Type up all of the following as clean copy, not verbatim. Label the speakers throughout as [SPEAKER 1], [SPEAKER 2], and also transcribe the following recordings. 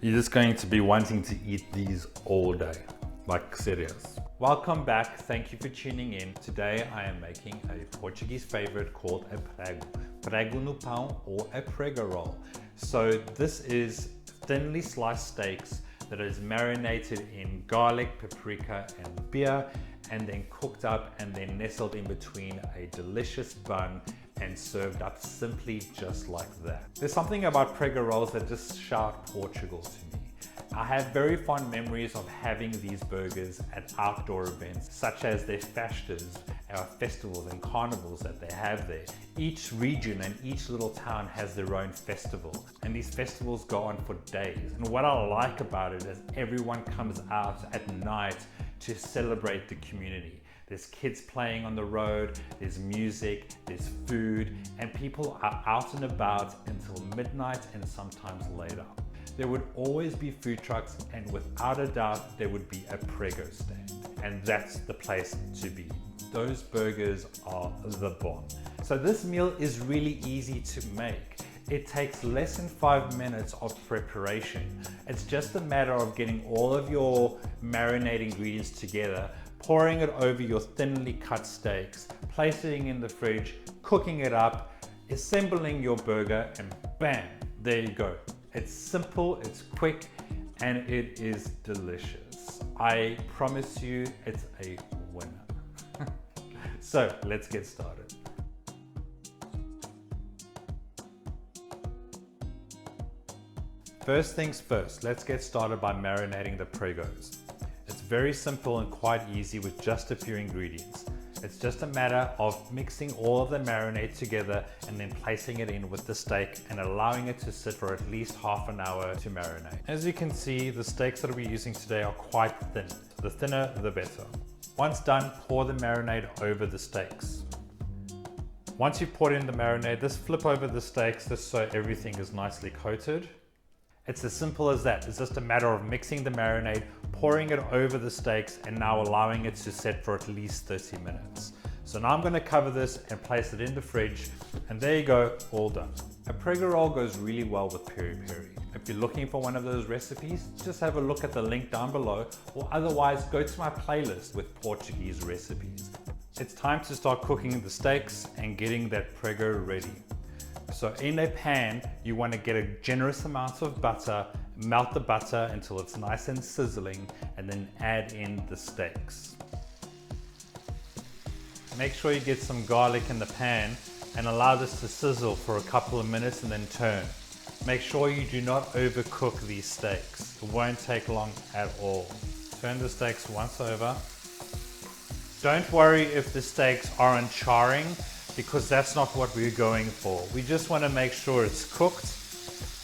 [SPEAKER 1] You're just going to be wanting to eat these all day, like serious. Welcome back, thank you for tuning in. Today I am making a Portuguese favorite called a Prego no pão, or a Prego roll. So this is thinly sliced steaks that is marinated in garlic, paprika and beer, and then cooked up and then nestled in between a delicious bun and served up simply just like that. There's something about Prego rolls that just shout Portugal to me. I have very fond memories of having these burgers at outdoor events, such as their festas, our festivals and carnivals that they have there. Each region and each little town has their own festival, and these festivals go on for days. And what I like about it is everyone comes out at night to celebrate the community. There's kids playing on the road, there's music, there's food, and people are out and about until midnight and sometimes later. There would always be food trucks, and without a doubt there would be a Prego stand, and that's the place to be. Those burgers are the bomb. So this meal is really easy to make. It takes less than 5 minutes of preparation. It's just a matter of getting all of your marinade ingredients together, pouring it over your thinly cut steaks, placing it in the fridge, cooking it up, assembling your burger, and bam, there you go. It's simple, it's quick, and it is delicious. I promise you it's a winner. So let's get started. First things first, let's get started by marinating the Pregos. It's very simple and quite easy with just a few ingredients. It's just a matter of mixing all of the marinade together and then placing it in with the steak and allowing it to sit for at least half an hour to marinate. As you can see, the steaks that we're using today are quite thin. The thinner, the better. Once done, pour the marinade over the steaks. Once you've poured in the marinade, just flip over the steaks just so everything is nicely coated. It's as simple as that. It's just a matter of mixing the marinade, pouring it over the steaks, and now allowing it to set for at least 30 minutes. So now I'm going to cover this and place it in the fridge, and there you go, all done. A Prego roll goes really well with peri peri. If you're looking for one of those recipes, just have a look at the link down below, or otherwise go to my playlist with Portuguese recipes. It's time to start cooking the steaks and getting that Prego ready. So in a pan, you want to get a generous amount of butter, melt the butter until it's nice and sizzling, and then add in the steaks. Make sure you get some garlic in the pan and allow this to sizzle for a couple of minutes and then turn. Make sure you do not overcook these steaks. It won't take long at all. Turn the steaks once over. Don't worry if the steaks aren't charring, because that's not what we're going for. We just want to make sure it's cooked.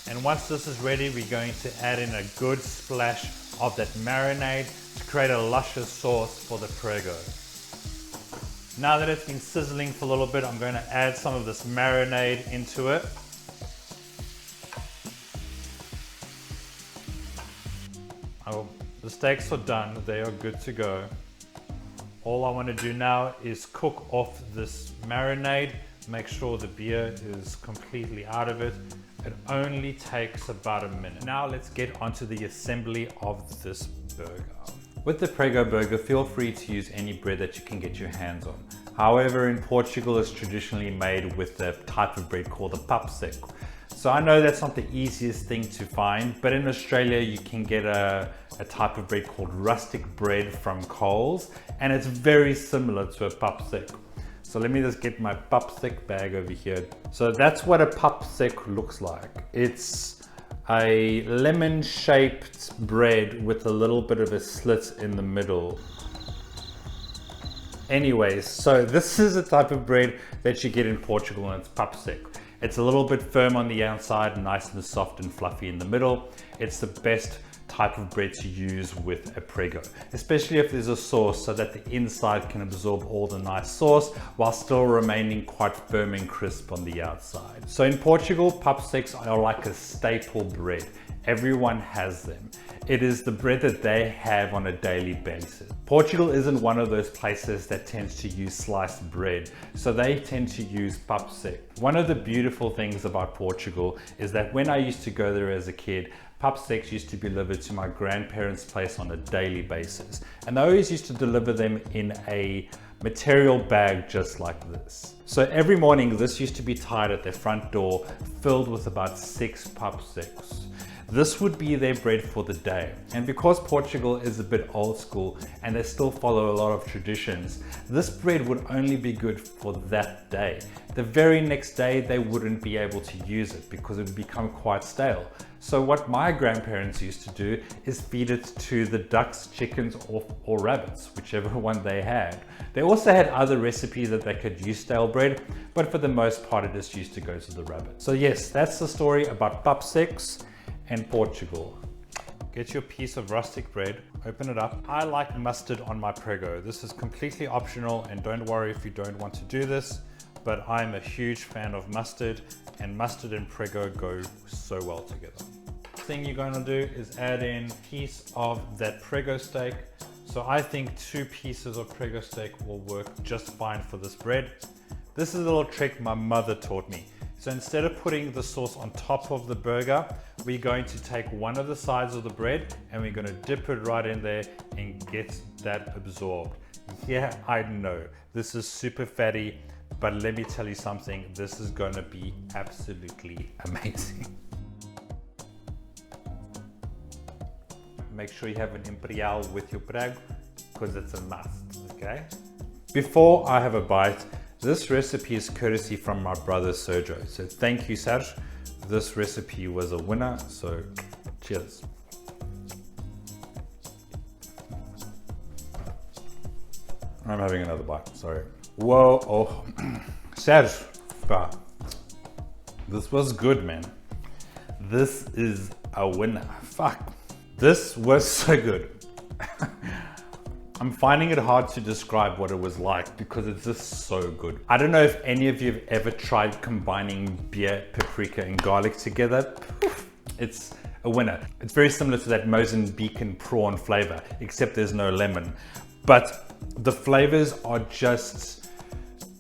[SPEAKER 1] And once this is ready, we're going to add in a good splash of that marinade to create a luscious sauce for the Prego. Now that it's been sizzling for a little bit, I'm going to add some of this marinade into it. Oh, the steaks are done, they are good to go. All I want to do now is cook off this marinade, make sure the beer is completely out of it. It only takes about a minute. Now let's get onto the assembly of this burger. With the Prego burger, feel free to use any bread that you can get your hands on. However, in Portugal, it's traditionally made with the type of bread called the paprika. So I know that's not the easiest thing to find, but in Australia you can get a type of bread called Rustic bread from Coles, and it's very similar to a paprika. So let me just get my paprika bag over here. So that's what a paprika looks like. It's a lemon-shaped bread with a little bit of a slit in the middle. Anyways, so this is a type of bread that you get in Portugal, and it's paprika. It's a little bit firm on the outside, nice and soft and fluffy in the middle. It's the best type of bread to use with a Prego, especially if there's a sauce, so that the inside can absorb all the nice sauce while still remaining quite firm and crisp on the outside. So in Portugal, paprikas are like a staple bread. Everyone has them. It is the bread that they have on a daily basis. Portugal isn't one of those places that tends to use sliced bread, so they tend to use paprika. One of the beautiful things about Portugal is that when I used to go there as a kid, Pup sticks used to be delivered to my grandparents' place on a daily basis. And they always used to deliver them in a material bag just like this. So every morning this used to be tied at their front door, filled with about 6 pup sticks. This would be their bread for the day. And because Portugal is a bit old school and they still follow a lot of traditions, this bread would only be good for that day. The very next day they wouldn't be able to use it because it would become quite stale. So what my grandparents used to do is feed it to the ducks, chickens, or rabbits, whichever one they had. They also had other recipes that they could use stale bread, but for the most part it just used to go to the rabbit. So yes, that's the story about pup sticks and Portugal. Get your piece of rustic bread, open it up. I like mustard on my Prego. This is completely optional, and don't worry if you don't want to do this, but I'm a huge fan of mustard, and mustard and Prego go so well together. Thing you're going to do is add in a piece of that Prego steak. So I think 2 pieces of Prego steak will work just fine for this bread. This is a little trick my mother taught me. So instead of putting the sauce on top of the burger, we're going to take one of the sides of the bread and we're going to dip it right in there and get that absorbed. Yeah, I know, this is super fatty, but let me tell you something, this is going to be absolutely amazing. Make sure you have an Imperial with your Prego because it's a must, okay? Before I have a bite, this recipe is courtesy from my brother Sergio. So thank you, Serge. This recipe was a winner, so cheers. I'm having another bite, sorry. Whoa, oh, Serge, this was good, man. This is a winner, fuck. This was so good. I'm finding it hard to describe what it was like because it's just so good. I don't know if any of you have ever tried combining beer, paprika, and garlic together. It's a winner. It's very similar to that Mozambican prawn flavor, except there's no lemon. But the flavors are just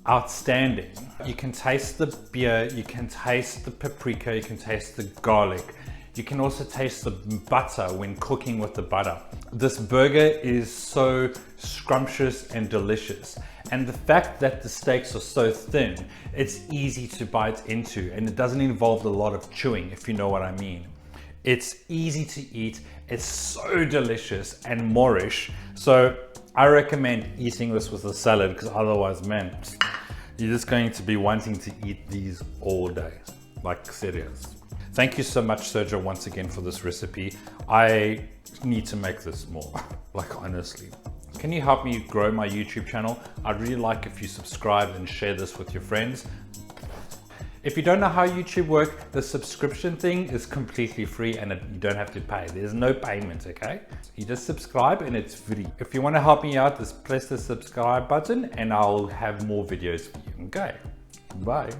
[SPEAKER 1] outstanding. You can taste the beer, you can taste the paprika, you can taste the garlic. You can also taste the butter when cooking with the butter. This burger is so scrumptious and delicious. And the fact that the steaks are so thin, it's easy to bite into and it doesn't involve a lot of chewing, if you know what I mean. It's easy to eat, it's so delicious and Moorish. So I recommend eating this with a salad because otherwise, man, you're just going to be wanting to eat these all day, like serious. Thank you so much, Sergio, once again for this recipe. I need to make this more, like honestly. Can you help me grow my YouTube channel? I'd really like if you subscribe and share this with your friends. If you don't know how YouTube works, the subscription thing is completely free and you don't have to pay. There's no payment, okay? You just subscribe and it's free. If you want to help me out, just press the subscribe button and I'll have more videos for you, okay? Bye.